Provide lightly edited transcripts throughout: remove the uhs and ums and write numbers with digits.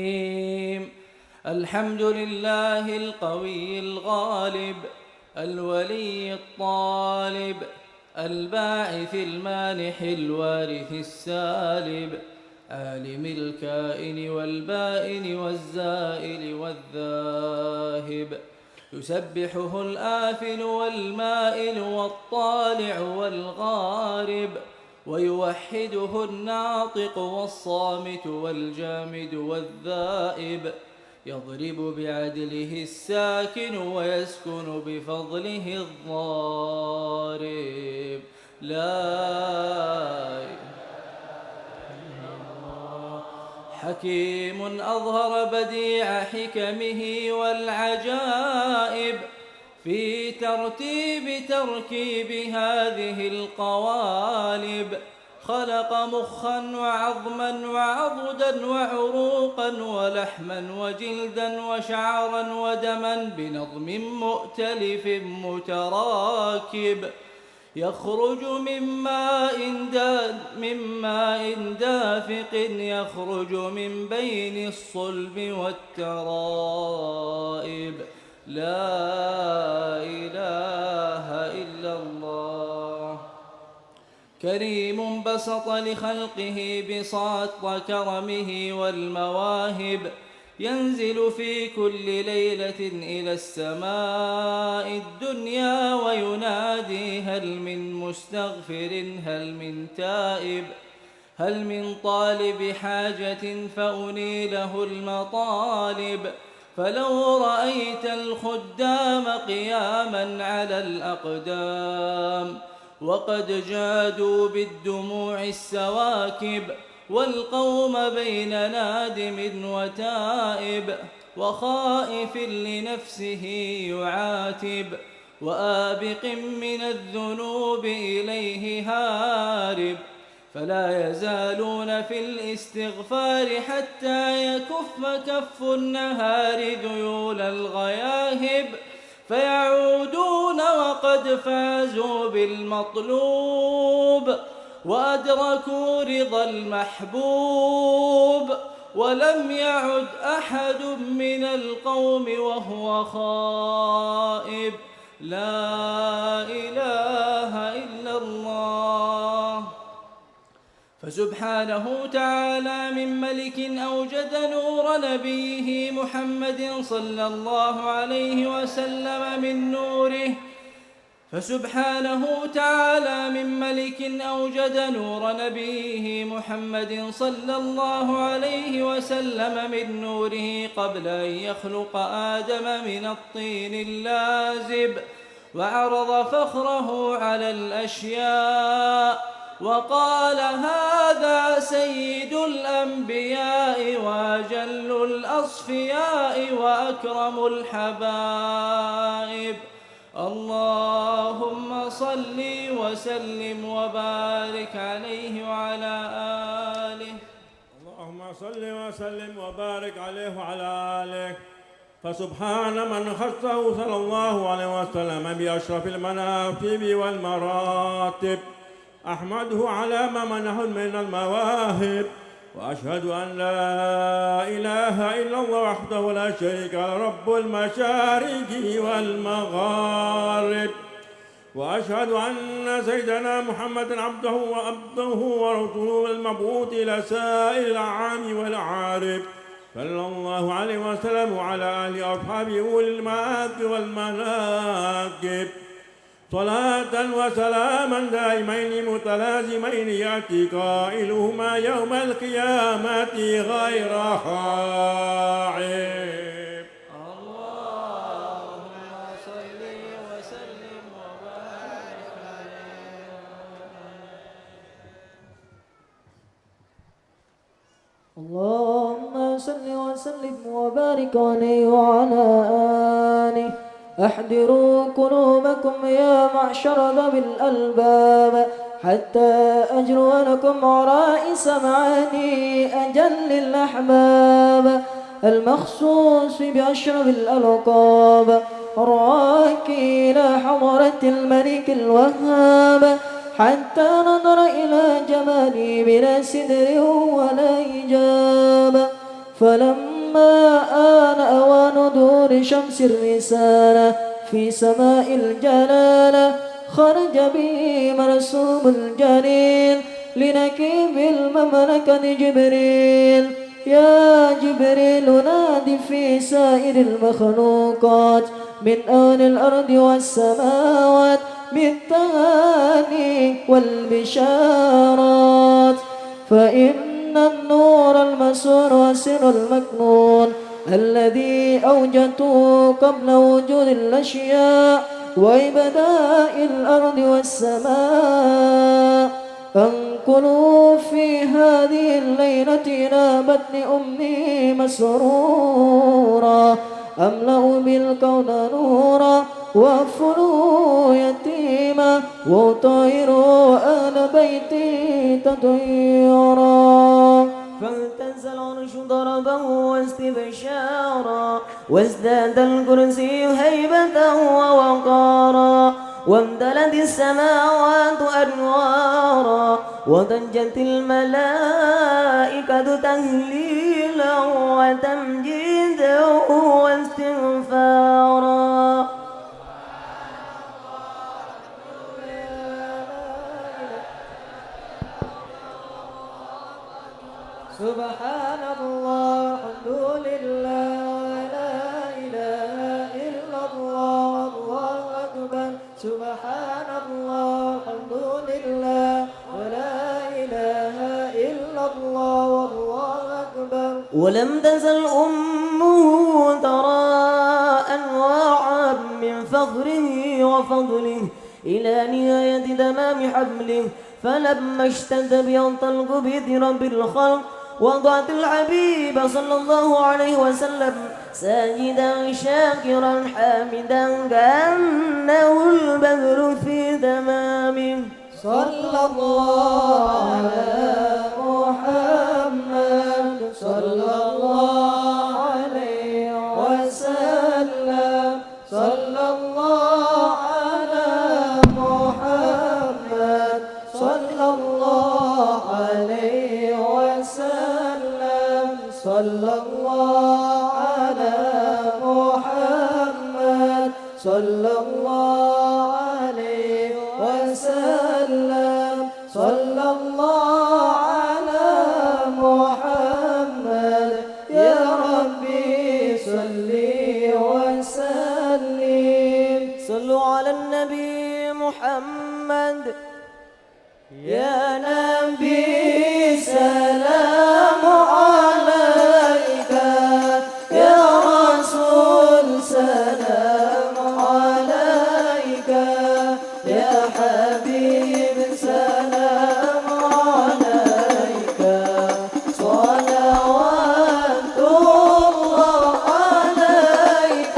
الرحيم. الحمد لله القوي الغالب الولي الطالب الباعث المانح الوارث السالب عالم الكائن والبائن والزائل والذاهب يسبحه الآفل والمائل والطالع والغارب ويوحده الناطق والصامت والجامد والذائب يضرب بعدله الساكن ويسكن بفضله الضارب. لا حكيم أظهر بديع حكمه والعجائب في تركيب هذه القوالب. خلق مخا وعظما وعضدا وعروقا ولحما وجلدا وشعرا ودما بنظم مؤتلف متراكب يخرج من ماء دافق يخرج من بين الصلب والترائب. لا إله إلا الله. كريم بسط لخلقه بساط كرمه والمواهب ينزل في كل ليلة إلى السماء الدنيا وينادي هل من مستغفر هل من تائب هل من طالب حاجة فأنيله المطالب. فلو رأيت الخدام قياما على الأقدام وقد جادوا بالدموع السواكب والقوم بين نادم وتائب وخائف لنفسه يعاتب وآبق من الذنوب إليه هارب. فلا يزالون في الاستغفار حتى يكف كف النهار ذيول الغياهب فيعودون وقد فازوا بالمطلوب وأدركوا رضا المحبوب ولم يعد أحد من القوم وهو خائب. لا إله إلا الله. فسبحانه تعالى من ملك أوجد نور نبيه محمد صلى الله عليه وسلم من نوره. فسبحانه تعالى من ملك أوجد نور نبيه محمد صلى الله عليه وسلم من نوره قبل أن يخلق آدم من الطين اللازب وعرض فخره على الأشياء وقال هذا سيد الأنبياء وأجل الأصفياء وأكرم الحبائب. اللهم صل وسلم وبارك عليه وعلى آله. اللهم صل وسلم وبارك عليه وعلى آله. فسبحان من خصه صلى الله عليه وسلم بأشرف المناقب والمراتب. أحمده على ما منه من المواهب وأشهد أن لا إله إلا الله وحده لا شريك له رب المشارق والمغارب. وأشهد أن سيدنا محمدًا عبده ورسوله المبعوث إلى سائر الأعام والأعارب صلى الله عليه وسلم وعلى آله وأصحابه أولي المآب والمناقب صلاة وسلاما دائمين متلازمين يأتي قائلهما يوم القيامة غير خائب. اللهم صل وسلم وبارك عليه. اللهم صل وسلم وبارك عليه وعلى آله. احضروا قلوبكم يا معشر ذوي الألباب حتى أجرو لكم عرائس معاني أجل الأحباب المخصوص بأشرف الألقاب الراكي إلى حضرة الملك الوهاب حتى نظر إلى جمالي بلا سدر ولا إجابة. فلما فلما آن أوان دور شمس الرسالة في سماء الجلالة خرج به مرسوم الجليل لنكيب المملكة جبريل. يا جبريل نادي في سائر المخلوقات من أهل الأرض والسماوات بالتهاني والبشارات، فإن النور المسور والسر المكنون الذي أوجدته قبل وجود الأشياء وإبداء الأرض والسماء أنقلوا في هذه الليلة إلى بطن أمي مسرورا أملأ بالكون نورا وأغفر يتيما وأطهر أهل بيتي تطهيرا. فاهتز العرش ضربا واستبشارا وازداد الكرسي هيبة ووقارا وامتلت السماوات أنوارا وضجت الملائكة تهليلا وتمجيدا واستغفارا. سبحان الله الحمد لله ولا إله إلا الله الله أكبر. سبحان الله الحمد لله ولا إله إلا الله والله أكبر. ولم تزل أمه ترى أنواعا من فخره وفضله إلى نهاية تمام حمله، فلما اشتد بينطلق بإذن رب الخلق وضعت الحبيب صلى الله عليه وسلم ساجدا شاكرا حامدا كأنه البدر في تمامه. صلى الله على محمد صلى الله عليه وسلم. صلى الله على محمد صلى الله عليه وسلم. صلى الله على محمد صلى الله عليه وسلم. صلى الله على محمد يا ربي صلي وسلم. صلوا على النبي محمد. يا نبي سلام عليك، يا رسول سلام عليك، يا حبيب سلام عليك. صلوات الله عليك.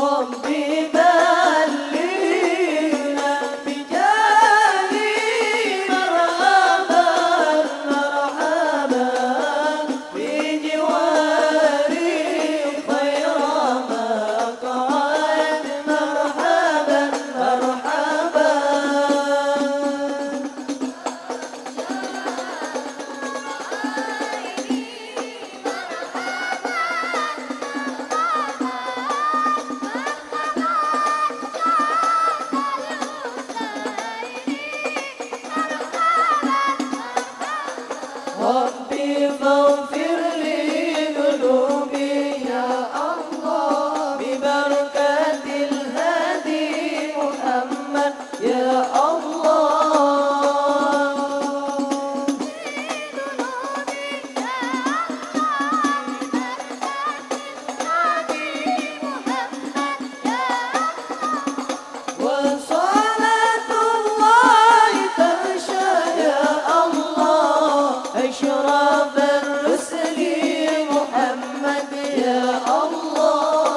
ربي بلغنا بجاهي مرحبا مرحبا بجواري خير مقعد مرحبا مرحبا ربي فاغفر لي ذنوبي يا الله ببركة الهادي محمد يا الله وصلاة الله تغشى يا الله أشرف الرسل محمد يا الله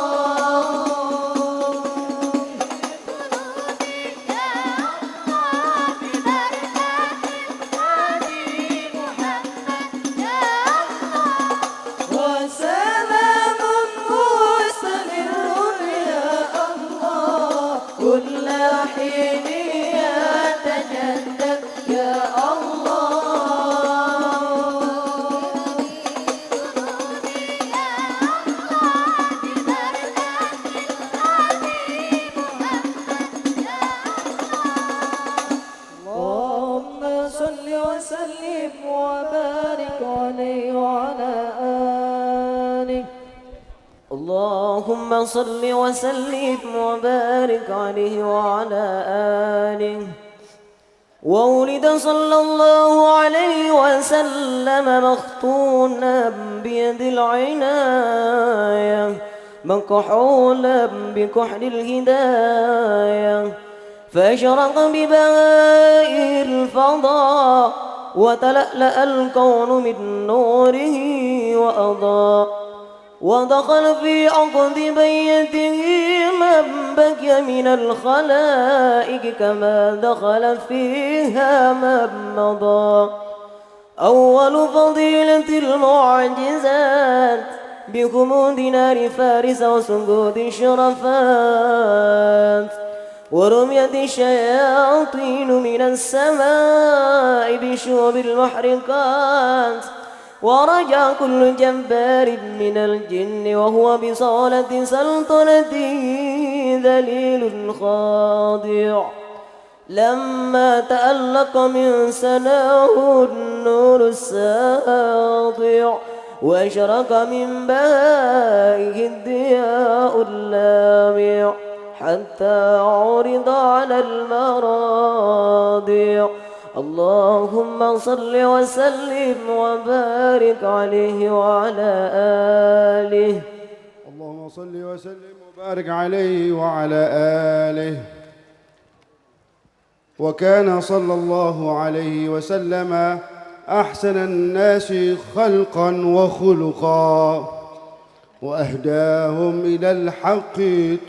وسلام مستمر يا الله كل حين يتجدد يا الله اللهم صل وسلم وبارك عليه وعلى آله اللهم صل وسلم وبارك عليه وعلى آله. وولد صلى الله عليه وسلم مختونا بيد العناية مكحولا بكحل الهداية فأشرق ببهاء الفضاء وتلألأ الكون من نوره وأضاء ودخل في عقد بيته من بكي من الخلائق كما دخل فيها من مضى. أول فضيلة المعجزات بخمود نار فارس وسجود الشرفات ورمية الشياطين من السماء بشوب المحرقات ورجع كل جبار من الجن وهو بصالة سلطنته ذليل خاضع لما تألق من سناه النور الساطع وأشرق من بهائه الضياء اللامع حتى عرض على المراضع. اللهم صل وسلم وبارك عليه وعلى آله. اللهم صل وسلم وبارك عليه وعلى آله. وكان صلى الله عليه وسلم أحسن الناس خلقا وخلقا وأهداهم إلى الحق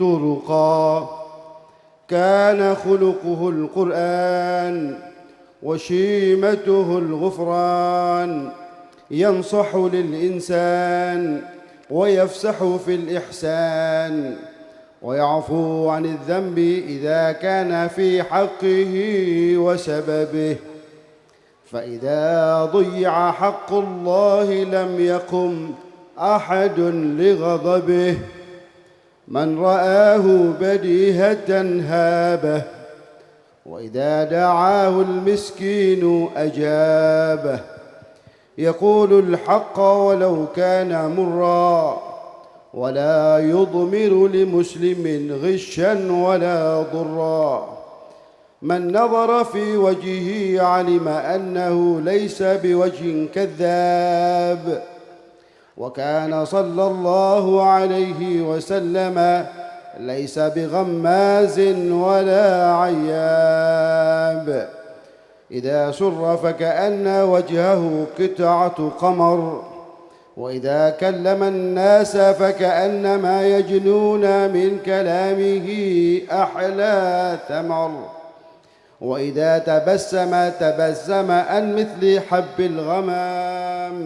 طرقا. كان خلقه القرآن وشيمته الغفران ينصح للإنسان ويفسح في الإحسان ويعفو عن الذنب إذا كان في حقه وسببه. فإذا ضيع حق الله لم يقم أحد لغضبه. من رآه بديهة هابه وإذا دعاه المسكين أجابه. يقول الحق ولو كان مرا ولا يضمر لمسلم غشا ولا ضرا. من نظر في وجهه علم أنه ليس بوجه كذاب. وكان صلى الله عليه وسلم ليس بغماز ولا عياب. إذا سر فكأن وجهه قطعة قمر وإذا كلم الناس فكأنما يجنون من كلامه أحلى ثمر وإذا تبسم عن مثل حب الغمام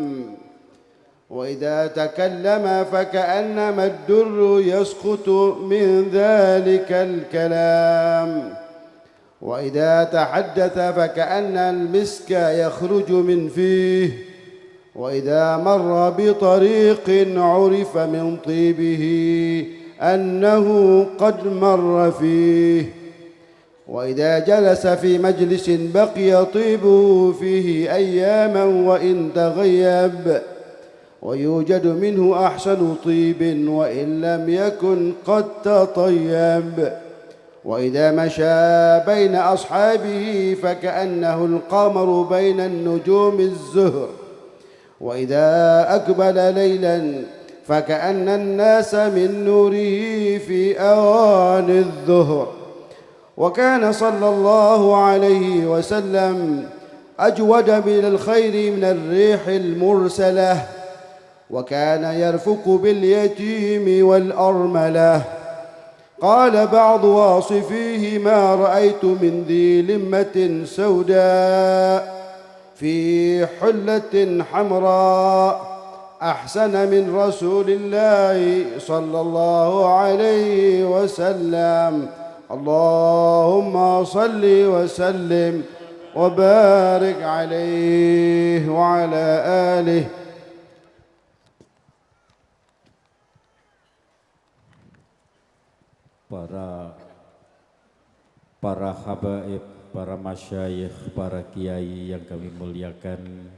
وإذا تكلم فكأنما الدر يسقط من ذلك الكلام وإذا تحدث فكأن المسك يخرج من فيه وإذا مر بطريق عرف من طيبه أنه قد مر فيه وإذا جلس في مجلس بقي طيبه فيه أياما وإن تغيب ويوجد منه أحسن طيب وإن لم يكن قد تطيب وإذا مشى بين أصحابه فكأنه القمر بين النجوم الزهر وإذا أقبل ليلا فكأن الناس من نوره في أوان الظهر وكان صلى الله عليه وسلم أجود من الخير من الريح المرسلة وكان يرفق باليتيم والأرملة قال بعض واصفيه ما رأيت من ذي لمة سوداء في حلة حمراء أحسن من رسول الله صلى الله عليه وسلم اللهم صل وسلم وبارك عليه وعلى آله. Para habaib, para masyayikh, para kiai yang kami muliakan,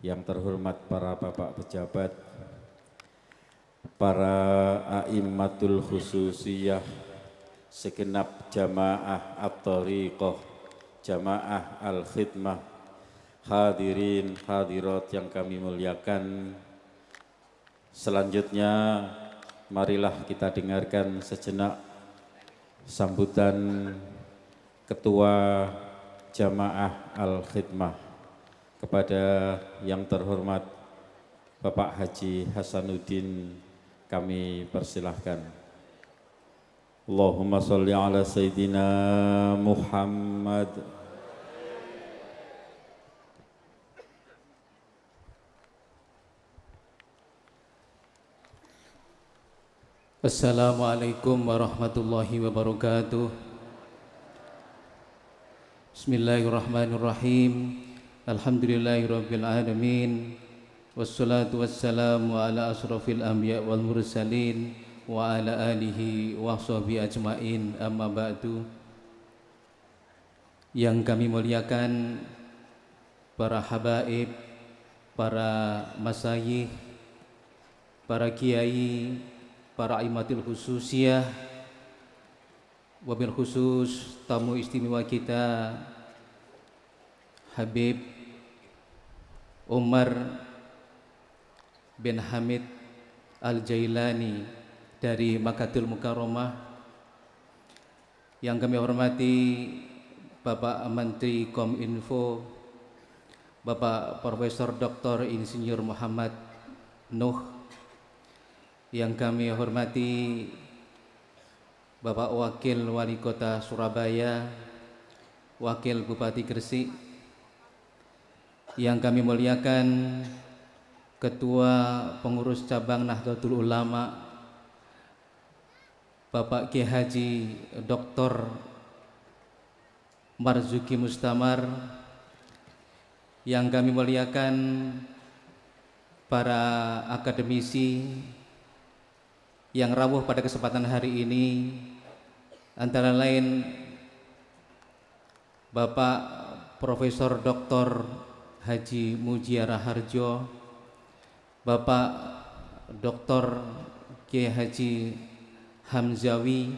yang terhormat para bapak pejabat, para a'immatul khususiyah, segenap jamaah at-tariqah, jamaah al-khidmah, hadirin hadirat yang kami muliakan. Selanjutnya marilah kita dengarkan sejenak sambutan Ketua Jamaah Al-Khidmah kepada yang terhormat Bapak Haji Hasanuddin, kami persilahkan. Allahumma sholli ala Sayyidina Muhammad. Assalamualaikum warahmatullahi wabarakatuh. Bismillahirrahmanirrahim. Alhamdulillahirabbil alamin. Wassalatu wassalamu ala asrofil anbiya wal mursalin wa ala alihi wa sahbihi ajmain, amma ba'du. Yang kami muliakan para habaib, para masyayikh, para kiai, para aimatul khususiyah, wabil khusus tamu istimewa kita Habib Umar bin Hamid Al-Jailani dari Makkatul Mukarramah, yang kami hormati Bapak Menteri Kominfo, Bapak Profesor Dr. Insinyur Muhammad Nuh, yang kami hormati Bapak Wakil Wali Kota Surabaya, Wakil Bupati Gresik, yang kami muliakan Ketua Pengurus Cabang Nahdlatul Ulama Bapak Kiai Haji Dr. Marzuki Mustamar, yang kami muliakan para akademisi yang rawuh pada kesempatan hari ini, antara lain Bapak Profesor Dr. Haji Mujiara Harjo, Bapak Dr. Kiai Haji Hamzawi,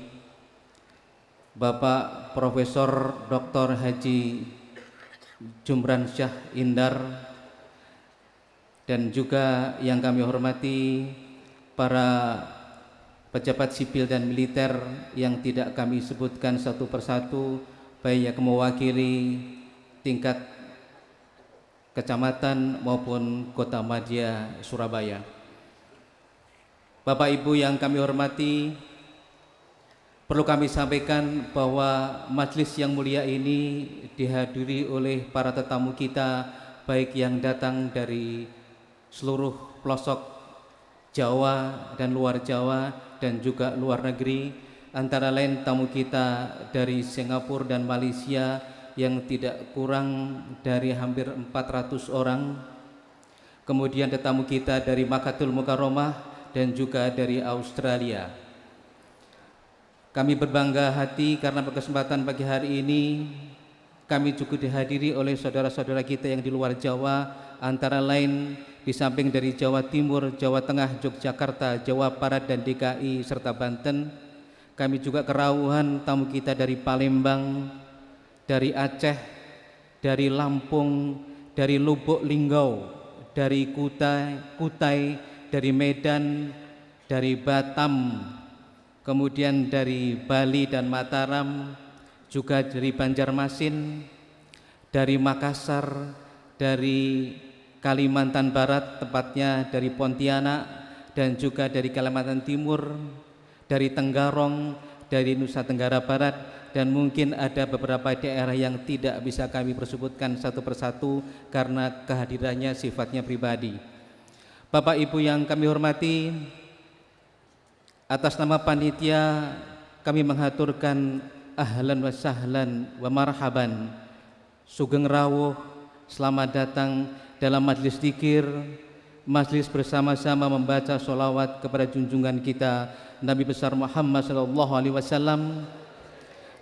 Bapak Profesor Dr. Haji Jumran Syah Indar, dan juga yang kami hormati para pejabat sipil dan militer yang tidak kami sebutkan satu persatu, baik yang mewakili tingkat kecamatan maupun kota madya Surabaya. Bapak Ibu yang kami hormati, perlu kami sampaikan bahwa majelis yang mulia ini dihadiri oleh para tetamu kita, baik yang datang dari seluruh pelosok Jawa dan luar Jawa dan juga luar negeri, antara lain tamu kita dari Singapura dan Malaysia yang tidak kurang dari hampir 400 orang. Kemudian tetamu kita dari Makkatul Mukarramah dan juga dari Australia. Kami berbangga hati karena berkesempatan pagi hari ini kami juga dihadiri oleh saudara-saudara kita yang di luar Jawa, antara lain di samping dari Jawa Timur, Jawa Tengah, Yogyakarta, Jawa Barat dan DKI serta Banten. Kami juga kerawuhan tamu kita dari Palembang, dari Aceh, dari Lampung, dari Lubuk Linggau, dari Kutai, dari Medan, dari Batam, kemudian dari Bali dan Mataram, juga dari Banjarmasin, dari Makassar, dari Kalimantan Barat, tepatnya dari Pontianak, dan juga dari Kalimantan Timur, dari Tenggarong, dari Nusa Tenggara Barat, dan mungkin ada beberapa daerah yang tidak bisa kami persebutkan satu persatu karena kehadirannya sifatnya pribadi. Bapak Ibu yang kami hormati, atas nama panitia kami mengaturkan ahlan wa sahlan wa marhaban, sugeng rawuh, selamat datang dalam majlis zikir, majlis bersama-sama membaca sholawat kepada junjungan kita Nabi besar Muhammad SAW,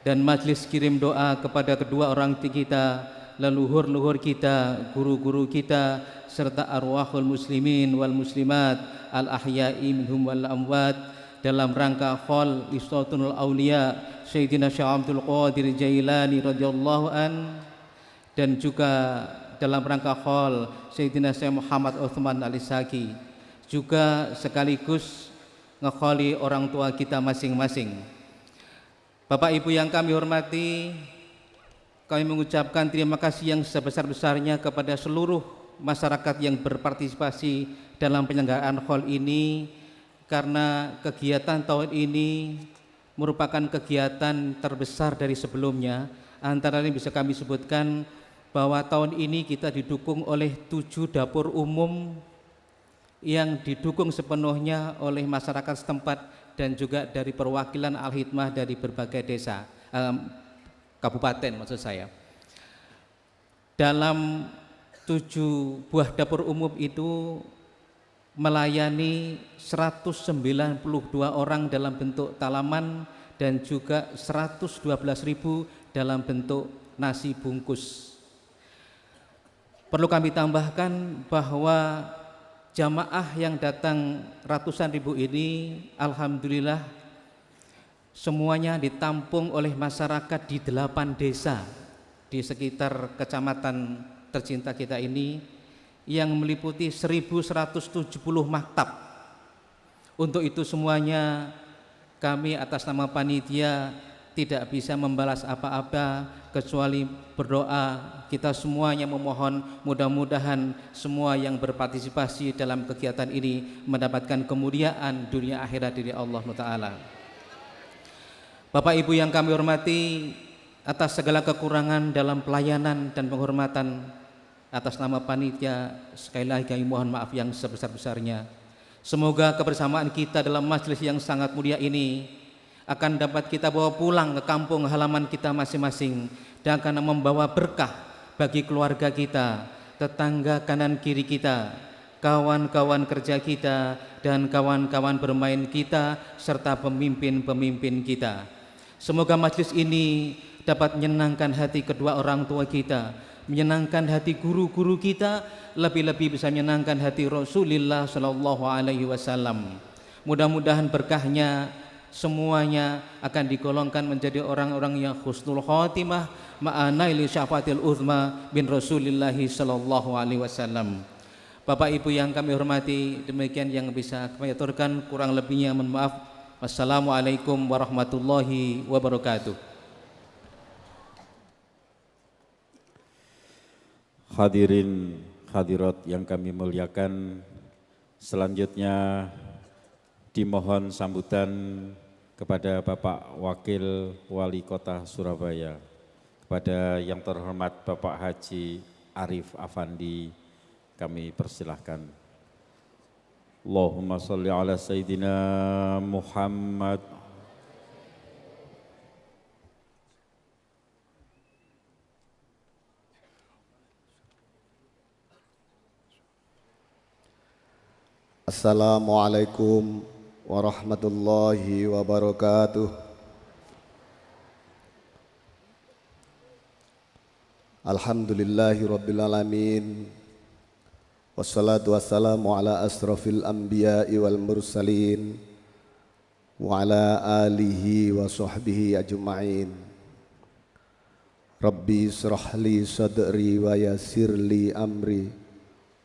dan majlis kirim doa kepada kedua orang kita, leluhur-leluhur kita, guru-guru kita, serta arwahul muslimin wal muslimat al-ahya'i minhum wal amwat, dalam rangka khol Istatunul Aulia Sayyidina Syekh Abdul Qadir Jailani radhiyallahu an, dan juga dalam rangka khol Sayyidina Syekh Muhammad Utsman Al-Isaki, juga sekaligus ngekholi orang tua kita masing-masing. Bapak Ibu yang kami hormati, kami mengucapkan terima kasih yang sebesar-besarnya kepada seluruh masyarakat yang berpartisipasi dalam penyelenggaraan hall ini, karena kegiatan tahun ini merupakan kegiatan terbesar dari sebelumnya. Antara lain bisa kami sebutkan bahwa tahun ini kita didukung oleh 7 dapur umum yang didukung sepenuhnya oleh masyarakat setempat dan juga dari perwakilan Al-Hidmah dari berbagai desa, kabupaten maksud saya. Dalam 7 buah dapur umum itu melayani 192 orang dalam bentuk talaman dan juga 112.000 dalam bentuk nasi bungkus. Perlu kami tambahkan bahwa jamaah yang datang ratusan ribu ini alhamdulillah semuanya ditampung oleh masyarakat di 8 desa di sekitar kecamatan tercinta kita ini, yang meliputi 1170 maktab. Untuk itu semuanya kami atas nama panitia tidak bisa membalas apa-apa kecuali berdoa. Kita semuanya memohon mudah-mudahan semua yang berpartisipasi dalam kegiatan ini mendapatkan kemuliaan dunia akhirat dari Allah Ta'ala. Bapak Ibu yang kami hormati, atas segala kekurangan dalam pelayanan dan penghormatan, atas nama panitia sekali lagi kami mohon maaf yang sebesar-besarnya. Semoga kebersamaan kita dalam majelis yang sangat mulia ini akan dapat kita bawa pulang ke kampung halaman kita masing-masing dan akan membawa berkah bagi keluarga kita, tetangga kanan kiri kita, kawan-kawan kerja kita, dan kawan-kawan bermain kita, serta pemimpin-pemimpin kita. Semoga majelis ini dapat menyenangkan hati kedua orang tua kita, menyenangkan hati guru-guru kita, lebih-lebih bisa menyenangkan hati Rasulullah Shallallahu Alaihi Wasallam. Mudah-mudahan berkahnya semuanya akan digolongkan menjadi orang-orang yang husnul khotimah ma'anaili syafaatil uzma bin Rasulillah Shallallahu Alaihi Wasallam. Bapak Ibu yang kami hormati, demikian yang bisa kami aturkan, kurang lebihnya mohon maaf. Wassalamualaikum warahmatullahi wabarakatuh. Hadirin hadirat yang kami muliakan, selanjutnya dimohon sambutan kepada Bapak Wakil Wali Kota Surabaya, kepada yang terhormat Bapak Haji Arif Afandi, kami persilahkan. Allahumma salli ala Sayyidina Muhammad. Assalamualaikum warahmatullahi wabarakatuh. Alhamdulillahi rabbil alamin. Wassalatu wassalamu ala asrafil anbiya'i wal mursalin wa ala alihi wa sahbihi ajma'in. Rabbi israh li sadri wa yassir li amri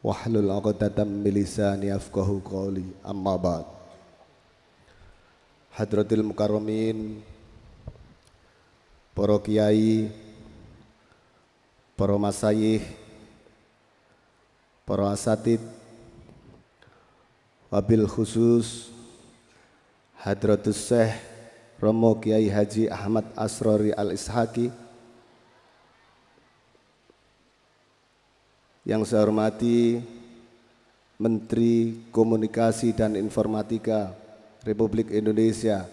wahlul 'uqdatam min lisani yafqahu qawli. Amma ba'd. Hadratil mukarramin, para kiai, para masayikh, para asatid, wabil khusus Hadratus Syekh Romo Kiai Haji Ahmad Asrori Al-Ishaqi, yang saya hormati Menteri Komunikasi dan Informatika Republik Indonesia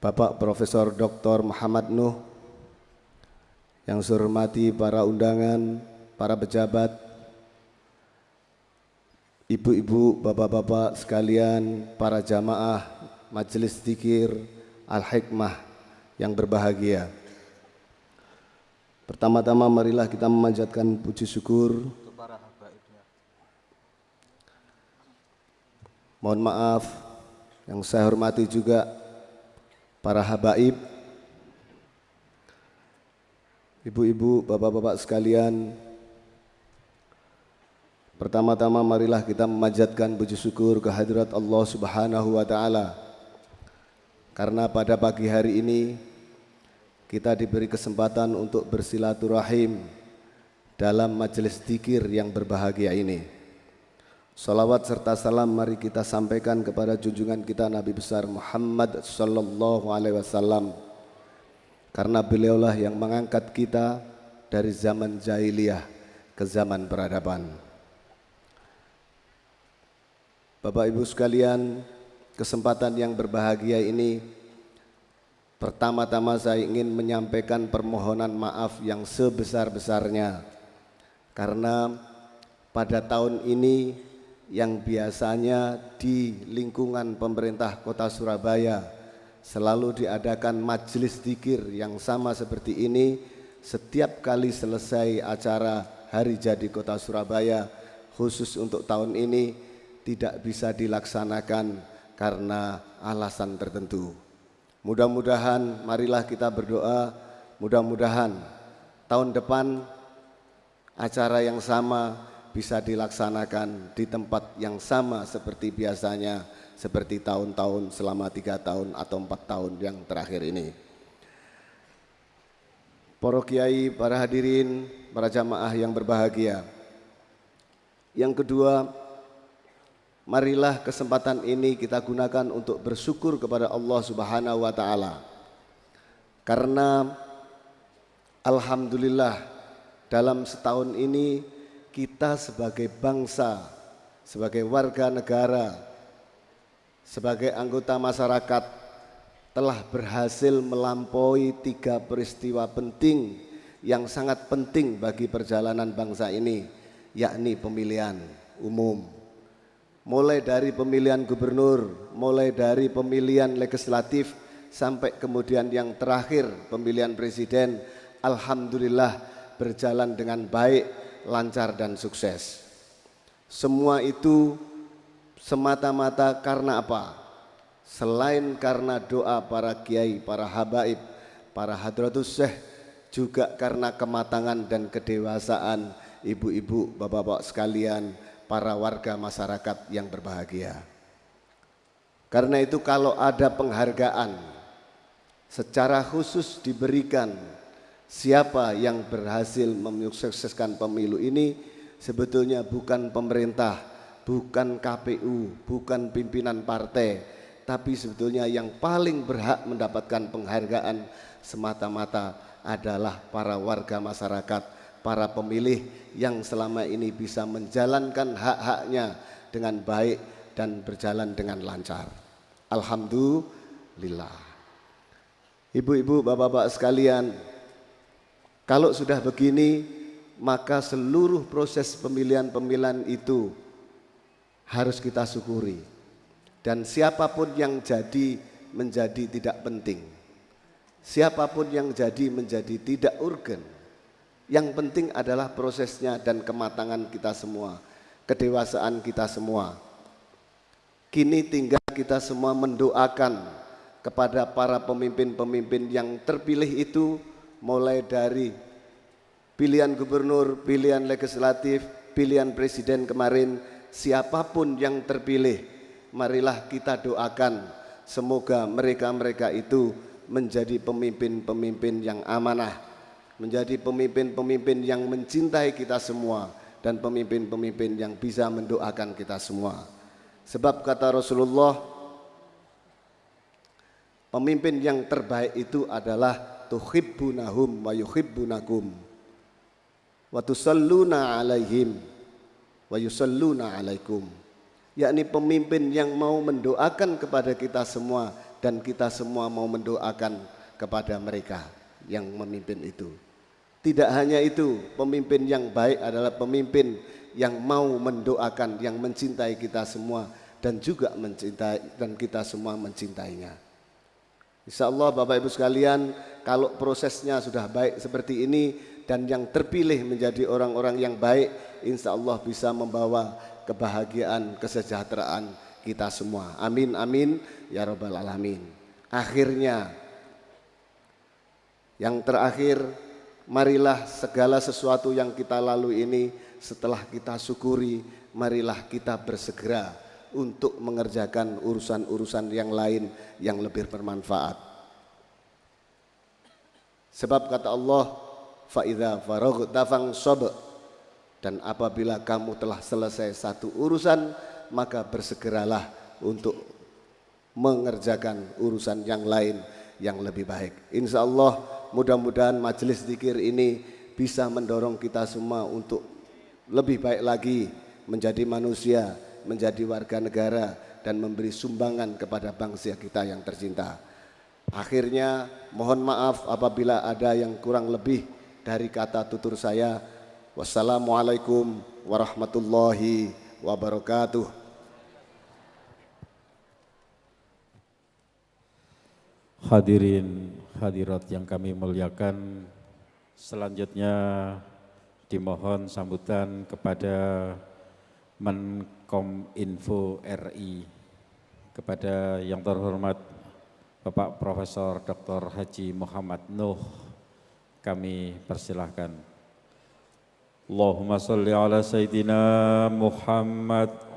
Bapak Profesor Dr. Muhammad Nuh, yang saya hormati para undangan, para pejabat, ibu-ibu, bapak-bapak sekalian, para jamaah Majelis Dzikir Al-Hikmah yang berbahagia. Pertama-tama marilah kita memanjatkan puji syukur. Mohon maaf yang saya hormati juga para habaib, ibu-ibu, bapak-bapak sekalian. Pertama-tama marilah kita memanjatkan puji syukur kehadirat Allah Subhanahu wa taala. Karena pada pagi hari ini kita diberi kesempatan untuk bersilaturahim dalam majelis dzikir yang berbahagia ini. Salawat serta salam mari kita sampaikan kepada junjungan kita Nabi besar Muhammad sallallahu alaihi wasallam. Karena beliaulah yang mengangkat kita dari zaman jahiliyah ke zaman peradaban. Bapak Ibu sekalian, kesempatan yang berbahagia ini pertama-tama saya ingin menyampaikan permohonan maaf yang sebesar-besarnya. Karena pada tahun ini yang biasanya di lingkungan pemerintah Kota Surabaya selalu diadakan majelis dzikir yang sama seperti ini setiap kali selesai acara Hari Jadi Kota Surabaya, khusus untuk tahun ini tidak bisa dilaksanakan karena alasan tertentu. Mudah-mudahan marilah kita berdoa, mudah-mudahan tahun depan acara yang sama bisa dilaksanakan di tempat yang sama seperti biasanya, seperti tahun-tahun selama 3 tahun atau 4 tahun yang terakhir ini. Para kiai, para hadirin, para jamaah yang berbahagia. Yang kedua, marilah kesempatan ini kita gunakan untuk bersyukur kepada Allah Subhanahu wa taala. Karena alhamdulillah dalam setahun ini kita sebagai bangsa, sebagai warga negara, sebagai anggota masyarakat telah berhasil melampaui 3 peristiwa penting yang sangat penting bagi perjalanan bangsa ini, yakni pemilihan umum. Mulai dari pemilihan gubernur, mulai dari pemilihan legislatif, sampai kemudian yang terakhir pemilihan presiden, alhamdulillah berjalan dengan baik, lancar dan sukses. Semua itu semata-mata karena apa? Selain karena doa para kiai, para habaib, para hadratus syekh, juga karena kematangan dan kedewasaan ibu-ibu, bapak-bapak sekalian, para warga masyarakat yang berbahagia. Karena itu kalau ada penghargaan secara khusus diberikan Siapa yang berhasil menyukseskan pemilu ini sebetulnya bukan pemerintah, bukan KPU, bukan pimpinan partai, tapi sebetulnya yang paling berhak mendapatkan penghargaan semata-mata adalah para warga masyarakat, para pemilih yang selama ini bisa menjalankan hak-haknya dengan baik dan berjalan dengan lancar. Alhamdulillah. Ibu-ibu, bapak-bapak sekalian, kalau sudah begini, maka seluruh proses pemilihan-pemilihan itu harus kita syukuri. Dan siapapun yang jadi menjadi tidak penting. Siapapun yang jadi menjadi tidak urgen. Yang penting adalah prosesnya dan kematangan kita semua, kedewasaan kita semua. Kini tinggal kita semua mendoakan kepada para pemimpin-pemimpin yang terpilih itu, mulai dari pilihan gubernur, pilihan legislatif, pilihan presiden kemarin, siapapun yang terpilih, marilah kita doakan semoga mereka-mereka itu menjadi pemimpin-pemimpin yang amanah, menjadi pemimpin-pemimpin yang mencintai kita semua, dan pemimpin-pemimpin yang bisa mendoakan kita semua. Sebab kata Rasulullah, pemimpin yang terbaik itu adalah tuhibbunahum wa yuhibbunakum wa tusalluna alaihim wa yusalluna alaikum, yakni pemimpin yang mau mendoakan kepada kita semua dan kita semua mau mendoakan kepada mereka yang memimpin itu. Tidak hanya itu, pemimpin yang baik adalah pemimpin yang mau mendoakan, yang mencintai kita semua dan juga mencintai, dan kita semua mencintainya. Insya Allah Bapak Ibu sekalian, kalau prosesnya sudah baik seperti ini dan yang terpilih menjadi orang-orang yang baik, insya Allah bisa membawa kebahagiaan, kesejahteraan kita semua. Amin, amin, ya Rabbal Alamin. Akhirnya, yang terakhir, marilah segala sesuatu yang kita lalui ini setelah kita syukuri, marilah kita bersegera untuk mengerjakan urusan-urusan yang lain yang lebih bermanfaat. Sebab kata Allah, fa'idha faraghta fansab, dan apabila kamu telah selesai satu urusan, maka bersegeralah untuk mengerjakan urusan yang lain yang lebih baik. Insya Allah mudah-mudahan majelis zikir ini bisa mendorong kita semua untuk lebih baik lagi menjadi manusia, menjadi warga negara, dan memberi sumbangan kepada bangsa kita yang tercinta. Akhirnya mohon maaf apabila ada yang kurang lebih dari kata tutur saya. Wassalamualaikum warahmatullahi wabarakatuh. Hadirin hadirat yang kami muliakan, selanjutnya dimohon sambutan kepada Menkominfo RI, kepada yang terhormat Bapak Profesor Dr. Haji Muhammad Nuh, kami persilahkan. Allahumma salli ala Sayyidina Muhammad.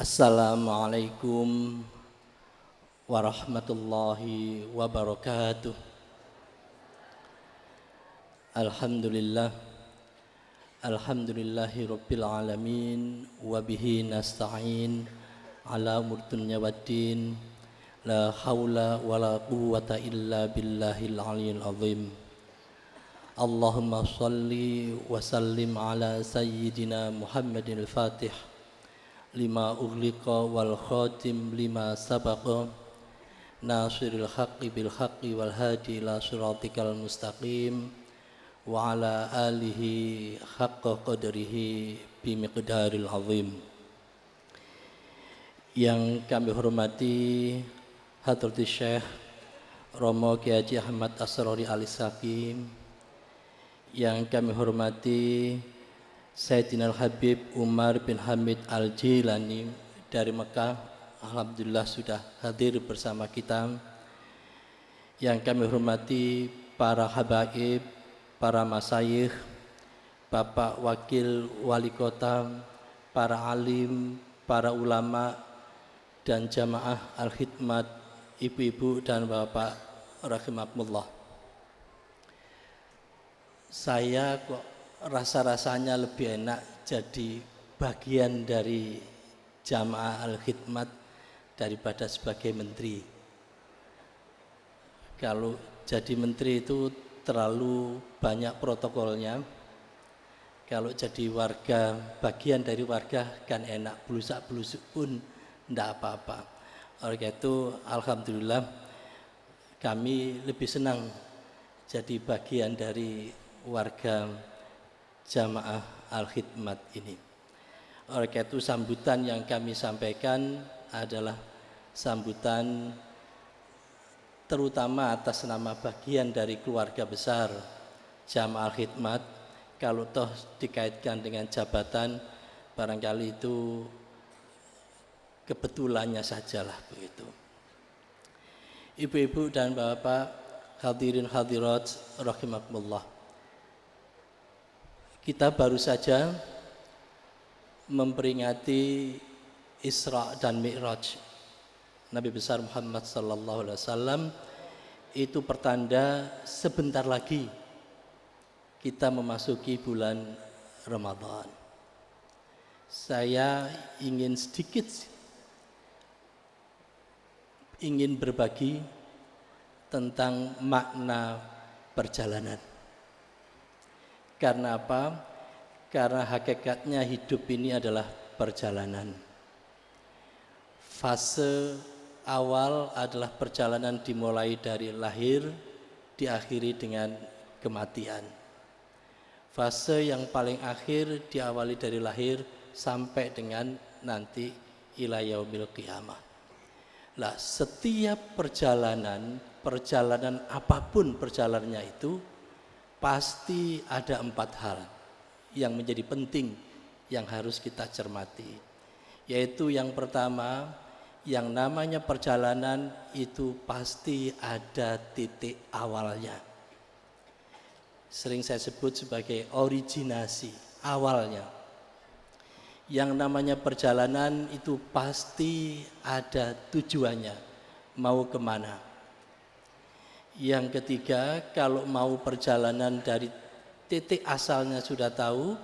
Assalamualaikum warahmatullahi wabarakatuh. Alhamdulillahi rabbil alamin, wabihi nasta'in ala umur dunya waddin, la hawla wa la quwwata illa billahil aliyyil azim. Allahumma salli wa sallim ala sayyidina Muhammadin al-Fatih lima ughliqa wal khatim lima sabaqa, nasiril haqqi bil haqqi wal hadi ila siratikal mustaqim, wa ala alihi haqqa qadrihi bimiqdaril azim. Yang kami hormati Hadratus Syekh Romo Kiai Haji Ahmad Asrori Al-Sakim, yang kami hormati Sayyidina Al-Habib Umar bin Hamid Al-Jilani dari Mekah, alhamdulillah sudah hadir bersama kita. Yang kami hormati para habaib, para masyayikh, Bapak Wakil Wali Kota, para alim, para ulama, dan jamaah al-khidmat, ibu-ibu dan bapak rahimakumullah. Saya kok rasa-rasanya lebih enak jadi bagian dari jamaah al-khidmat daripada sebagai menteri. Kalau jadi menteri itu terlalu banyak protokolnya. Kalau jadi warga, bagian dari warga kan enak, belusak-belusuk pun tidak apa-apa. Oleh karena itu alhamdulillah kami lebih senang jadi bagian dari warga jamaah al-khidmat ini. Oleh karena itu sambutan yang kami sampaikan adalah sambutan terutama atas nama bagian dari keluarga besar jamaah al-khidmat. Kalau toh dikaitkan dengan jabatan, barangkali itu kebetulannya sajalah begitu. Ibu-ibu dan bapak, hadirin hadirat rahimakumullah. Kita baru saja memperingati Isra dan Mi'raj Nabi besar Muhammad sallallahu alaihi wasallam. Itu pertanda sebentar lagi kita memasuki bulan Ramadan. Saya ingin berbagi tentang makna perjalanan. Karena apa? Karena hakikatnya hidup ini adalah perjalanan. Fase awal adalah perjalanan dimulai dari lahir, diakhiri dengan kematian. Fase yang paling akhir diawali dari lahir sampai dengan nanti ila yaumil qiyamah. Lah, setiap perjalanan apapun perjalanannya itu pasti ada 4 hal yang menjadi penting yang harus kita cermati. Yaitu yang pertama, yang namanya perjalanan itu pasti ada titik awalnya. Sering saya sebut sebagai originasi, awalnya. Yang namanya perjalanan itu pasti ada tujuannya, mau kemana. Yang ketiga, kalau mau perjalanan dari titik asalnya sudah tahu,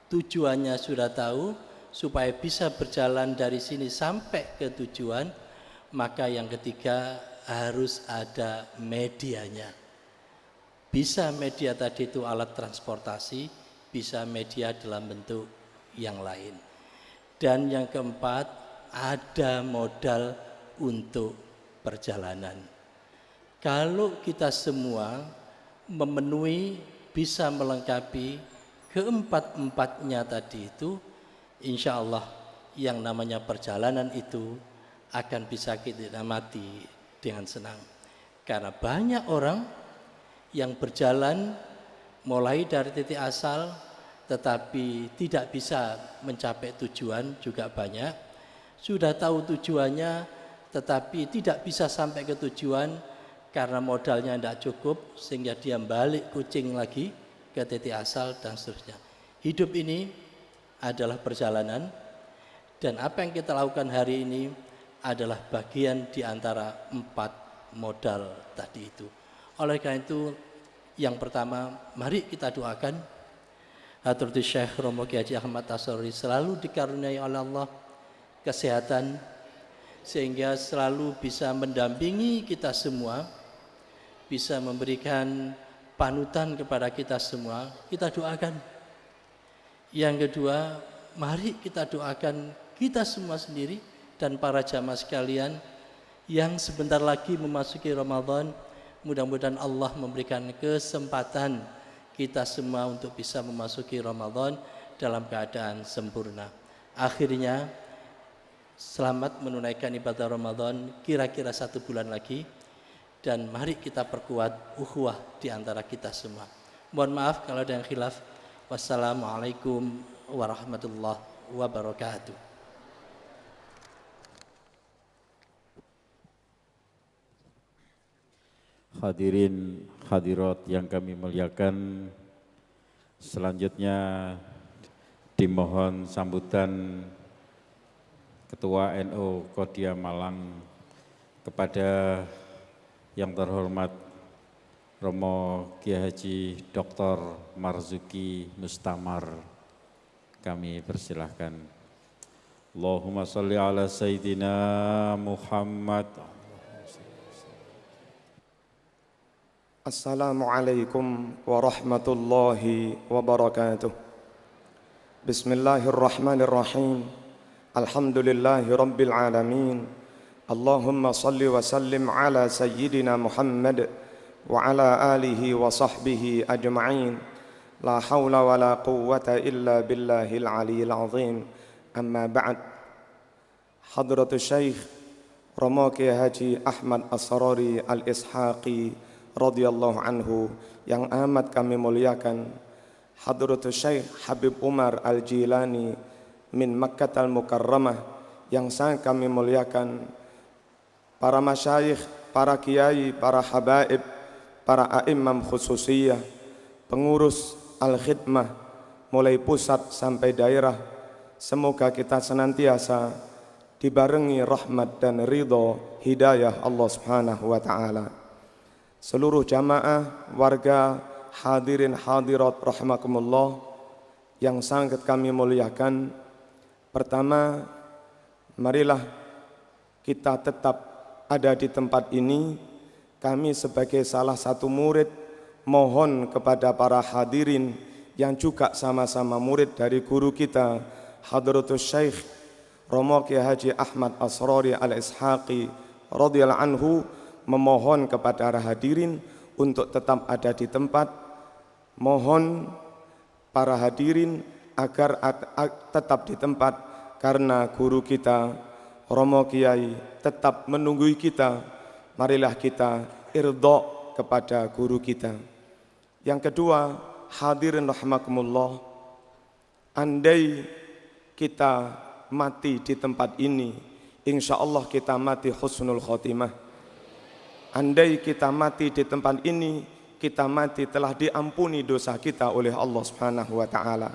tujuannya sudah tahu, supaya bisa berjalan dari sini sampai ke tujuan, maka yang ketiga harus ada medianya. Bisa media tadi itu alat transportasi, bisa media dalam bentuk yang lain. Dan yang keempat, ada modal untuk perjalanan. Kalau kita semua memenuhi, bisa melengkapi keempat-empatnya tadi itu, insya Allah yang namanya perjalanan itu akan bisa kita nikmati dengan senang. Karena banyak orang yang berjalan mulai dari titik asal tetapi tidak bisa mencapai tujuan juga banyak. Sudah tahu tujuannya tetapi tidak bisa sampai ke tujuan karena modalnya tidak cukup sehingga dia balik kucing lagi ke titik asal dan seterusnya. Hidup ini adalah perjalanan dan apa yang kita lakukan hari ini adalah bagian di antara 4 modal tadi itu. Oleh karena itu yang pertama, mari kita doakan Hadratus Syekh Romo Kiai Haji Ahmad Tasawwuri selalu dikaruniai oleh Allah kesehatan sehingga selalu bisa mendampingi kita semua, bisa memberikan panutan kepada kita semua. Kita doakan. Yang kedua, mari kita doakan kita semua sendiri dan para jamaah sekalian yang sebentar lagi memasuki Ramadan. Mudah-mudahan Allah memberikan kesempatan kita semua untuk bisa memasuki Ramadan dalam keadaan sempurna. Akhirnya, selamat menunaikan ibadah Ramadan kira-kira 1 bulan lagi. Dan mari kita perkuat ukhuwah di antara kita semua. Mohon maaf kalau ada yang khilaf. Wassalamualaikum warahmatullahi wabarakatuh. Hadirin hadirat yang kami muliakan. Selanjutnya dimohon sambutan Ketua NU Kodia Malang kepada yang terhormat Romo Kiai Haji Dr. Marzuki Mustamar. Kami persilahkan. Allahumma salli ala Sayyidina Muhammad. Assalamualaikum warahmatullahi wabarakatuh. Bismillahirrahmanirrahim. Alhamdulillahi rabbil alamin. Allahumma salli wa sallim ala Sayyidina Muhammad wa ala alihi wa sahbihi ajma'in. La hawla wa la quwwata illa billahil aliyyil azim. Amma ba'd. Hadratus Syekh Romo Kiai Haji Ahmad Asrori Al-Ishaqi radhiyallahu anhu yang amat kami muliakan. Hadratus Syekh Habib Umar Al-Jilani min Makkah Al-Mukarramah yang sangat kami muliakan. Para masyayikh, para kiai, para habaib, para a'immam khususiyah, pengurus al-khidmah mulai pusat sampai daerah, semoga kita senantiasa dibarengi rahmat dan ridho hidayah Allah Subhanahu wa taala. Seluruh jamaah, warga, hadirin hadirat rahimakumullah yang sangat kami muliakan. Pertama, marilah kita tetap ada di tempat ini. Kami sebagai salah satu murid mohon kepada para hadirin yang juga sama-sama murid dari guru kita Hadratus Syekh Romo Kiai Haji Ahmad Asrori Al-Ishaqi radhiyallahu anhu, memohon kepada para hadirin untuk tetap ada di tempat. Mohon para hadirin agar tetap di tempat karena guru kita Romo Kiai tetap menunggu kita. Marilah kita irda kepada guru kita. Yang kedua, hadirin rahimakumullah, andai kita mati di tempat ini, insya Allah kita mati husnul khotimah. Andai kita mati di tempat ini, kita mati telah diampuni dosa kita oleh Allah Subhanahu wa taala.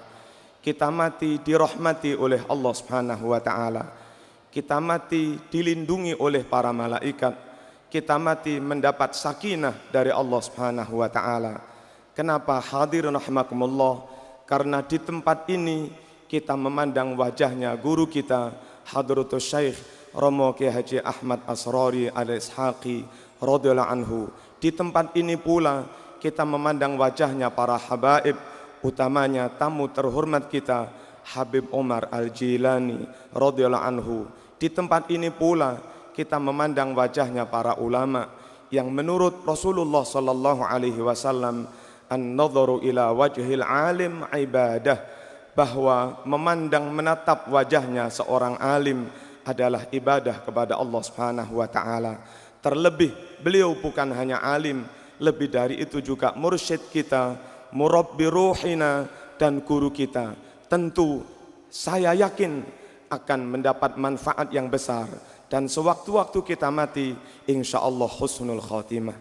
Kita mati dirahmati oleh Allah Subhanahu wa taala. Kita mati dilindungi oleh para malaikat. Kita mati mendapat sakinah dari Allah Subhanahu wa taala. Kenapa hadirin rahimakumullah? Karena di tempat ini kita memandang wajahnya guru kita Hadratus Syekh Romo Kiai Haji Ahmad Asrori Al-Ishaqi radhiyallahu anhu. Di tempat ini pula kita memandang wajahnya para habaib, utamanya tamu terhormat kita Habib Umar Al-Jilani radhiyallahu anhu. Di tempat ini pula kita memandang wajahnya para ulama yang menurut Rasulullah sallallahu alaihi wasallam an-nadharu ila wajhil alim ibadah, bahwa memandang menatap wajahnya seorang alim adalah ibadah kepada Allah Subhanahu wa taala. Terlebih beliau bukan hanya alim, lebih dari itu juga mursyid kita, murabbi ruhina, dan guru kita. Tentu saya yakin akan mendapat manfaat yang besar. Dan sewaktu-waktu kita mati, insya Allah husnul khatimah.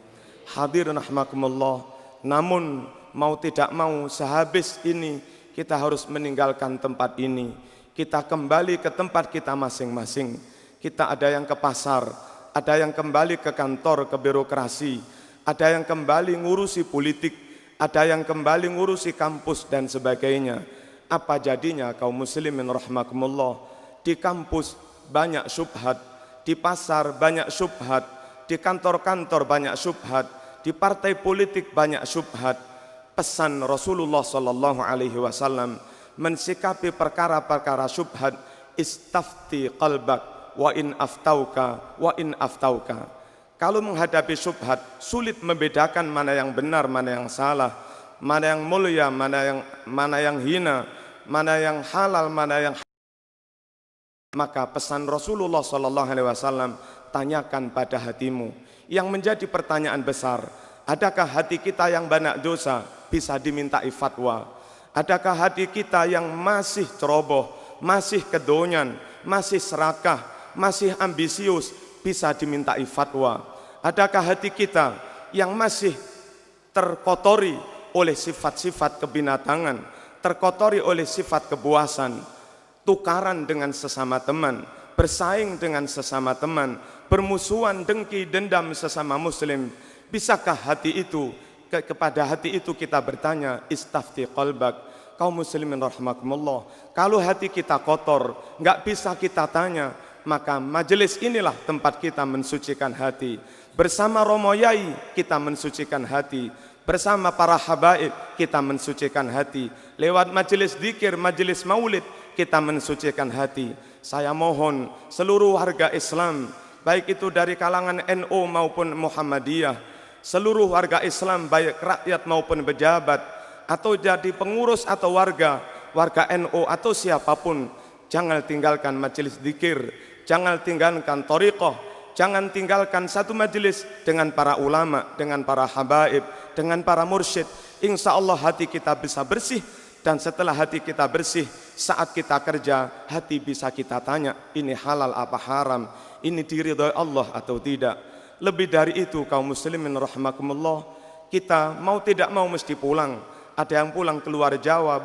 Hadirin rahimakumullah, namun mau tidak mau sehabis ini kita harus meninggalkan tempat ini. Kita kembali ke tempat kita masing-masing. Kita ada yang ke pasar, ada yang kembali ke kantor, ke birokrasi, ada yang kembali ngurusi politik, ada yang kembali ngurusi kampus dan sebagainya. Apa jadinya kaum muslimin rahimakumullah? Di kampus banyak syubhat, di pasar banyak syubhat, di kantor-kantor banyak syubhat, di partai politik banyak syubhat. Pesan Rasulullah sallallahu alaihi wasallam mensikapi perkara-perkara syubhat, istafti qalbak wa in aftauka. Kalau menghadapi syubhat, sulit membedakan mana yang benar, mana yang salah, mana yang mulia, mana yang hina, mana yang halal, mana yang. Maka pesan Rasulullah sallallahu alaihi wasallam, tanyakan pada hatimu. Yang menjadi pertanyaan besar, adakah hati kita yang banyak dosa bisa dimintai fatwa? Adakah hati kita yang masih ceroboh, masih kedonyan, masih serakah, masih ambisius bisa dimintai fatwa? Adakah hati kita yang masih terkotori oleh sifat-sifat kebinatangan, terkotori oleh sifat kebuasan, tukaran dengan sesama teman, bersaing dengan sesama teman, bermusuhan, dengki, dendam sesama muslim. Bisakah hati itu, kepada hati itu kita bertanya, istafti qalbak, kaum muslimin rahimakumullah. Kalau hati kita kotor, nggak bisa kita tanya, maka majelis inilah tempat kita mensucikan hati. Bersama Romo Yai kita mensucikan hati, bersama para habaib kita mensucikan hati, lewat majelis dzikir, majelis maulid kita mensucikan hati. Saya mohon seluruh warga Islam, baik itu dari kalangan NU maupun Muhammadiyah, seluruh warga Islam baik rakyat maupun pejabat, atau jadi pengurus atau warga NU atau siapapun, jangan tinggalkan majelis dzikir, jangan tinggalkan thariqah, jangan tinggalkan satu majelis dengan para ulama, dengan para habaib, dengan para mursyid. Insya Allah hati kita bisa bersih, dan setelah hati kita bersih, saat kita kerja, hati bisa kita tanya, ini halal apa haram, ini diridhoi Allah atau tidak. Lebih dari itu kaum muslimin rahimakumullah, kita mau tidak mau mesti pulang. Ada yang pulang keluar Jawa,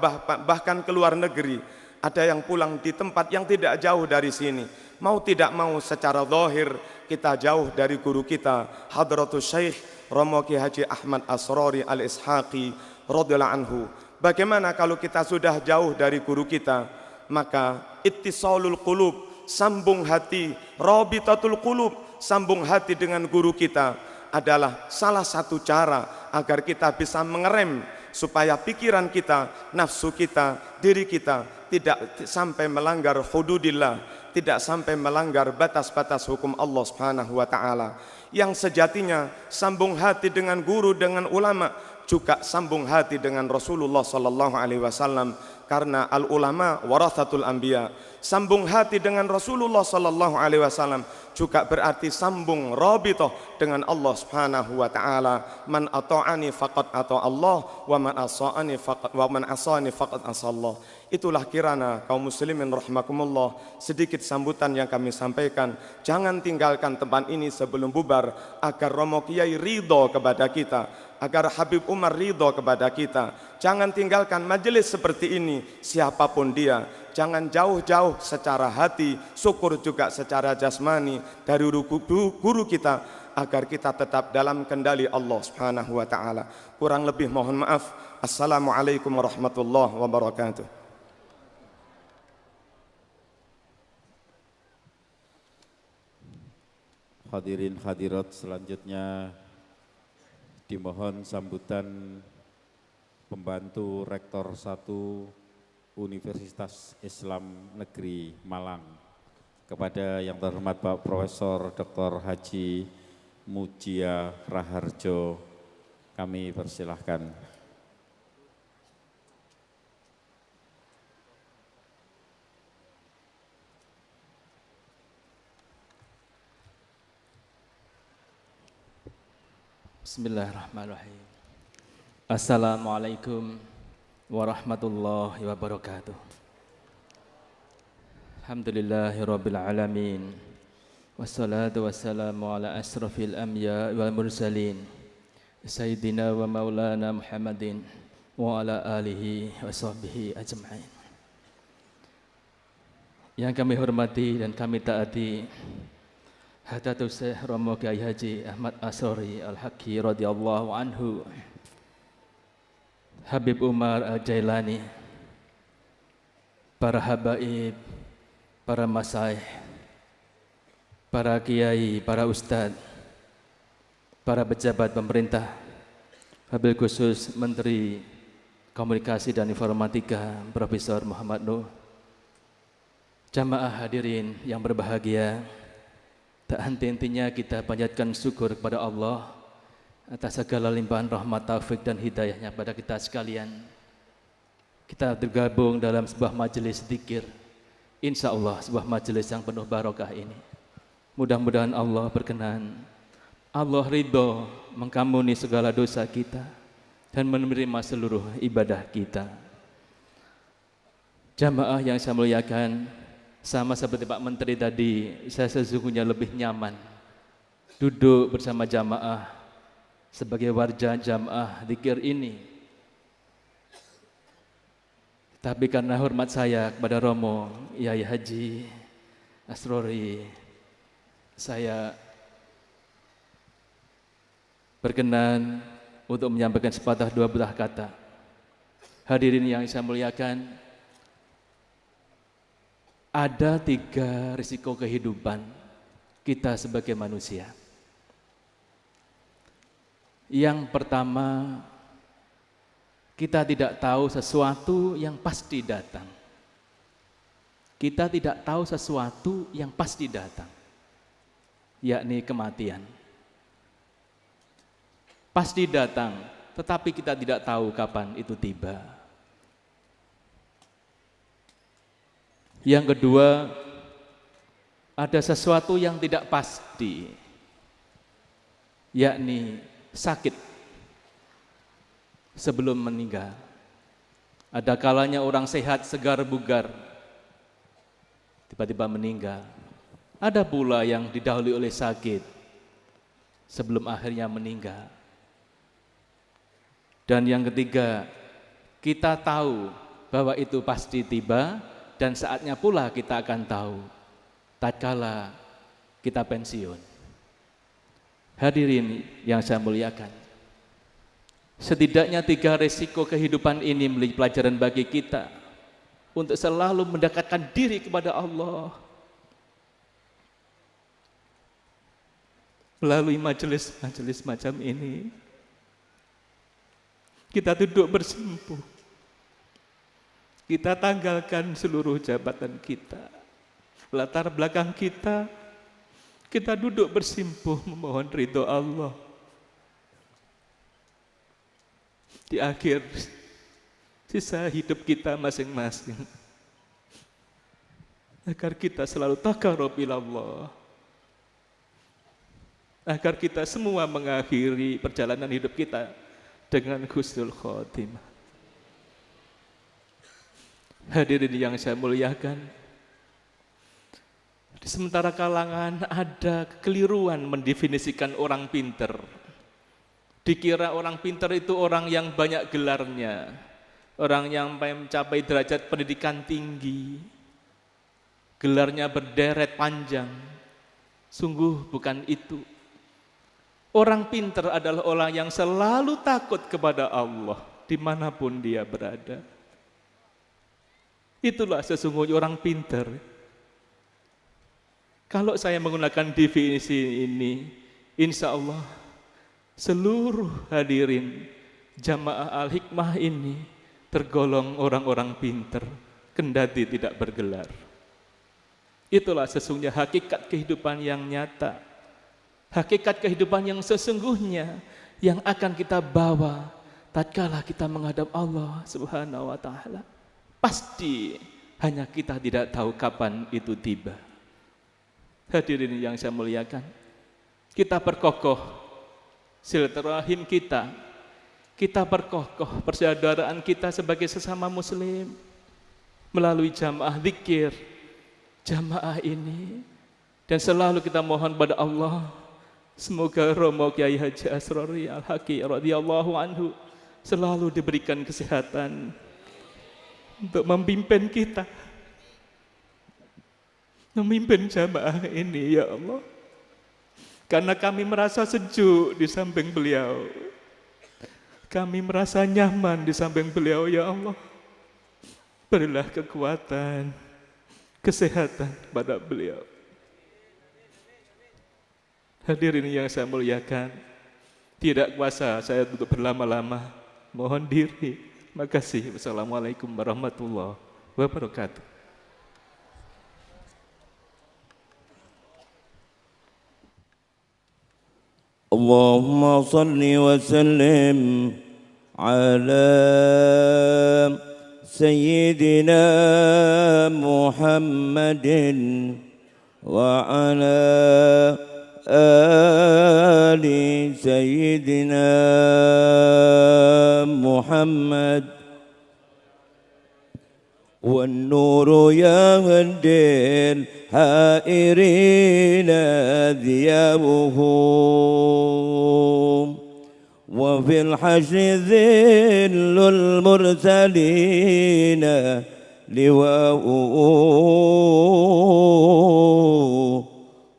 bahkan keluar negeri. Ada yang pulang di tempat yang tidak jauh dari sini. Mau tidak mau secara zahir kita jauh dari guru kita, Hadratus Syekh Romo Ki Haji Ahmad Asrori Al-Ishaqi radhiyallahu anhu. Bagaimana kalau kita sudah jauh dari guru kita? Maka ittisalul qulub, sambung hati, rabitatul qulub, sambung hati dengan guru kita adalah salah satu cara agar kita bisa mengerem supaya pikiran kita, nafsu kita, diri kita tidak sampai melanggar hududillah, tidak sampai melanggar batas-batas hukum Allah Subhanahu wa taala. Yang sejatinya sambung hati dengan guru, dengan ulama, juga sambung hati dengan Rasulullah sallallahu alaihi wasallam, karena al ulama warathatul anbiya. Sambung hati dengan Rasulullah sallallahu alaihi wasallam juga berarti sambung rabithah dengan Allah Subhanahu wa taala. Man ata'ani faqad ata Allah wa man asani faqad asallah. Itulah kirana kaum muslimin rahimakumullah sedikit sambutan yang kami sampaikan. Jangan tinggalkan tempat ini sebelum bubar, agar Romo Kiai ridho kepada kita, agar Habib Umar ridho kepada kita. Jangan tinggalkan majelis seperti ini siapapun dia. Jangan jauh-jauh secara hati, syukur juga secara jasmani dari guru kita, agar kita tetap dalam kendali Allah Subhanahu wa taala. Kurang lebih mohon maaf. Assalamualaikum warahmatullahi wabarakatuh. Hadirin hadirat, selanjutnya dimohon sambutan pembantu Rektor 1 Universitas Islam Negeri Malang kepada yang terhormat Pak Profesor Dr. Haji Mujia Raharjo, kami persilahkan. Bismillahirrahmanirrahim. Assalamualaikum warahmatullahi wabarakatuh. Alhamdulillahirabbil alamin. Wassalatu wassalamu ala asrafil anbiya wal mursalin. Sayyidina wa maulana Muhammadin wa ala alihi wa sahbihi ajma'in. Yang kami hormati dan kami taati Hadatul Syekh Romo Kiai Haji Ahmad Asrori Al-Haqqi radhiyallahu anhu, Habib Umar Al-Jailani, para habaib, para masyayikh, para kiai, para ustadz, para pejabat pemerintah, wabil khusus Menteri Komunikasi dan Informatika Profesor Muhammad Nuh, jamaah hadirin yang berbahagia, tak henti-hentinya kita panjatkan syukur kepada Allah atas segala limpahan rahmat, taufik dan hidayahnya pada kita sekalian. Kita tergabung dalam sebuah majelis zikir, insya Allah sebuah majelis yang penuh barokah ini. Mudah-mudahan Allah berkenan, Allah ridho mengampuni segala dosa kita dan menerima seluruh ibadah kita. Jamaah yang saya muliakan, sama seperti Pak Menteri tadi, saya sesungguhnya lebih nyaman duduk bersama jamaah sebagai warga jamaah zikir ini. Tapi karena hormat saya kepada Romo Yai Haji Asrori, saya berkenan untuk menyampaikan sepatah dua buah kata. Hadirin yang saya muliakan, ada 3 risiko kehidupan kita sebagai manusia. Yang pertama, kita tidak tahu sesuatu yang pasti datang. Kita tidak tahu sesuatu yang pasti datang, yakni kematian. Pasti datang, tetapi kita tidak tahu kapan itu tiba. Yang kedua, ada sesuatu yang tidak pasti, yakni sakit sebelum meninggal. Ada kalanya orang sehat, segar, bugar, tiba-tiba meninggal. Ada pula yang didahului oleh sakit sebelum akhirnya meninggal. Dan yang ketiga, kita tahu bahwa itu pasti tiba, dan saatnya pula kita akan tahu tatkala kita pensiun. Hadirin yang saya muliakan, setidaknya 3 resiko kehidupan ini menjadi pelajaran bagi kita untuk selalu mendekatkan diri kepada Allah melalui majelis-majelis macam ini. Kita duduk bersimpuh, kita tanggalkan seluruh jabatan kita, latar belakang kita, kita duduk bersimpuh memohon ridho Allah. Di akhir sisa hidup kita masing-masing, agar kita selalu taqarrub ila Allah, agar kita semua mengakhiri perjalanan hidup kita dengan husnul khotimah. Hadirin yang saya muliakan, di sementara kalangan ada kekeliruan mendefinisikan orang pinter. Dikira orang pinter itu orang yang banyak gelarnya, orang yang mencapai derajat pendidikan tinggi, gelarnya berderet panjang. Sungguh bukan itu. Orang pinter adalah orang yang selalu takut kepada Allah dimanapun dia berada. Itulah sesungguhnya orang pintar. Kalau saya menggunakan definisi ini, insya Allah seluruh hadirin jamaah Al-Hikmah ini tergolong orang-orang pintar, kendati tidak bergelar. Itulah sesungguhnya hakikat kehidupan yang nyata, hakikat kehidupan yang sesungguhnya yang akan kita bawa tatkala kita menghadap Allah Subhanahu wa Ta'ala. Pasti hanya kita tidak tahu kapan itu tiba. Hadirin yang saya muliakan, kita perkokoh silaturahim kita perkokoh persaudaraan kita sebagai sesama muslim melalui jamaah zikir, jamaah ini, dan selalu kita mohon pada Allah semoga Romo Kiai Haji Asrori Al-Haqi radhiyallahu anhu selalu diberikan kesehatan untuk memimpin kita, memimpin jamaah ini ya Allah. Karena kami merasa sejuk di samping beliau, kami merasa nyaman di samping beliau ya Allah. Berilah kekuatan, kesehatan pada beliau. Hadirin yang saya muliakan, tidak kuasa saya untuk berlama-lama, mohon diri. Makasih. Wassalamualaikum warahmatullahi wabarakatuh. Allahumma salli wa sallim ala sayyidina Muhammadin wa ala ali sayyidina Muhammad wan nuru yahdil hairina diyabuhum وفي الحشر ذل المرسلين لواء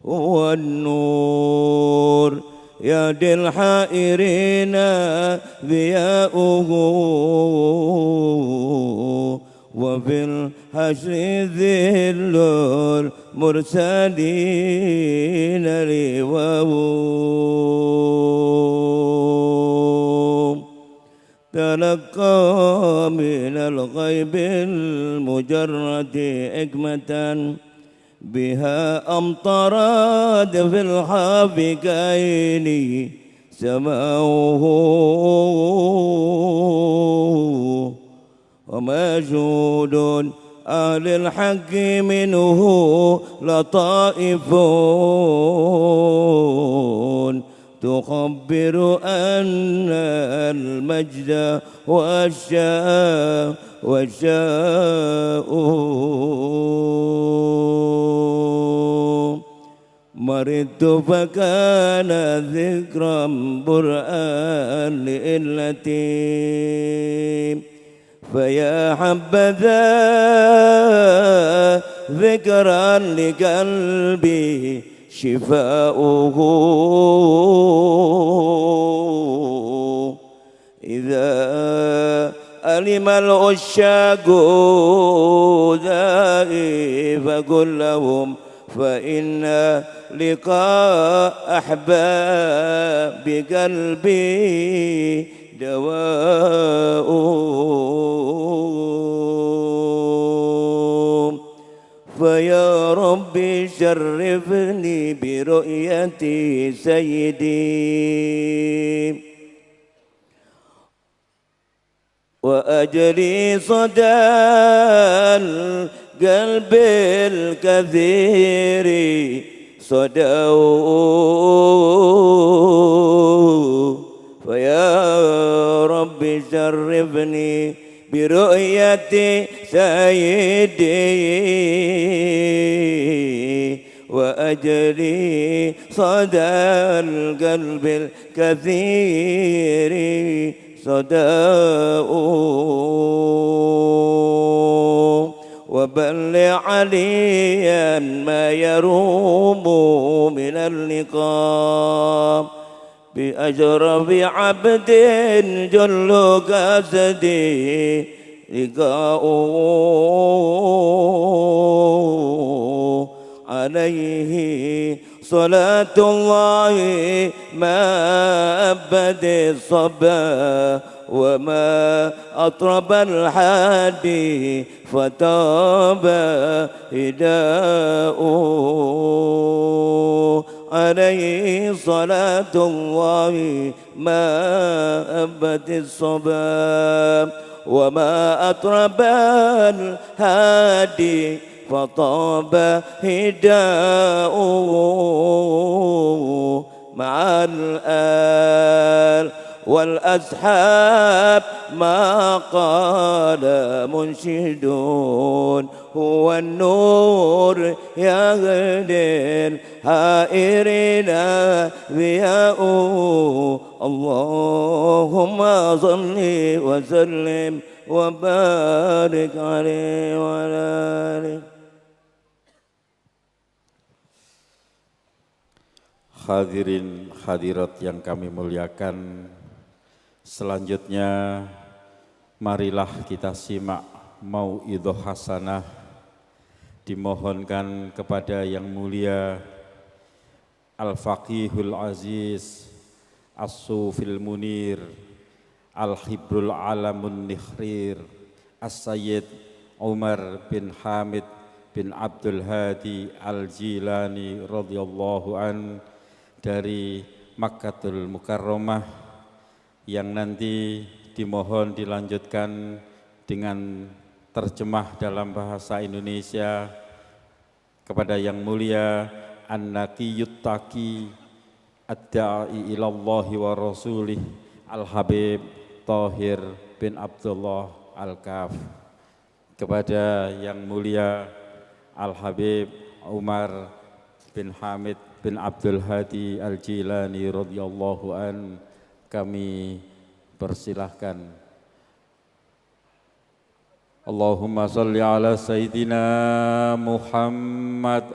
والنور يهدي الحائرين ضياؤه وفي الحشر ذل المرسلين لواء تلقى من الغيب المجرد حكمة بها أمطرت في الحافقين سماؤه ومشهود أهل الحق منه لطائف تخبر أن المجد والشاء مرضت فكان ذكرا برآن لإلتي فيا حبذا ذكرا لقلبي شفاؤه إذا ألم العشاق ذائي فقل لهم فإن لقاء أحباب قلبي دواء فيا ربي شرفني برؤيتي سيدي وأجري صدى القلب الكثير صداه فيا رب شرفني برؤية سيدي وأجري صدى القلب الكثير صداء وبلغ عليا ما يروم من اللقاء بأشرف عبد جل قصدي لقاؤه عليه صلاة الله ما أبد الصبا وما أطرب الحادي فطاب هداؤه عليه صلاة الله ما أبد الصبا وما أطرب الهادي فطاب هداؤه مع الآل والأصحاب ما قال منشدون هو النور يهدي الحائرين ضياؤه اللهم صل وسلم وبارك عليه وعلى آله. Hadirin hadirat yang kami muliakan, selanjutnya marilah kita simak mau'idhah hasanah dimohonkan kepada yang mulia Al-Faqihul Aziz As-Sufil Munir Al-Hibrul Alamun Nikhrir As-Sayyid Umar bin Hamid bin Abdul Hadi Al-Jilani radhiyallahu an dari Makkatul Mukarramah yang nanti dimohon dilanjutkan dengan terjemah dalam bahasa Indonesia kepada yang mulia An-Naqiyyut Taqi Ad-Da'i ilallahi wa rasulih Al-Habib Thahir bin Abdullah Al-Kaf, kepada yang mulia Al-Habib Umar bin Hamid bin Abdul Hadi Al-Jilani radhiyallahu an kami Persilahkan. Allahumma salli ala Sayyidina Muhammad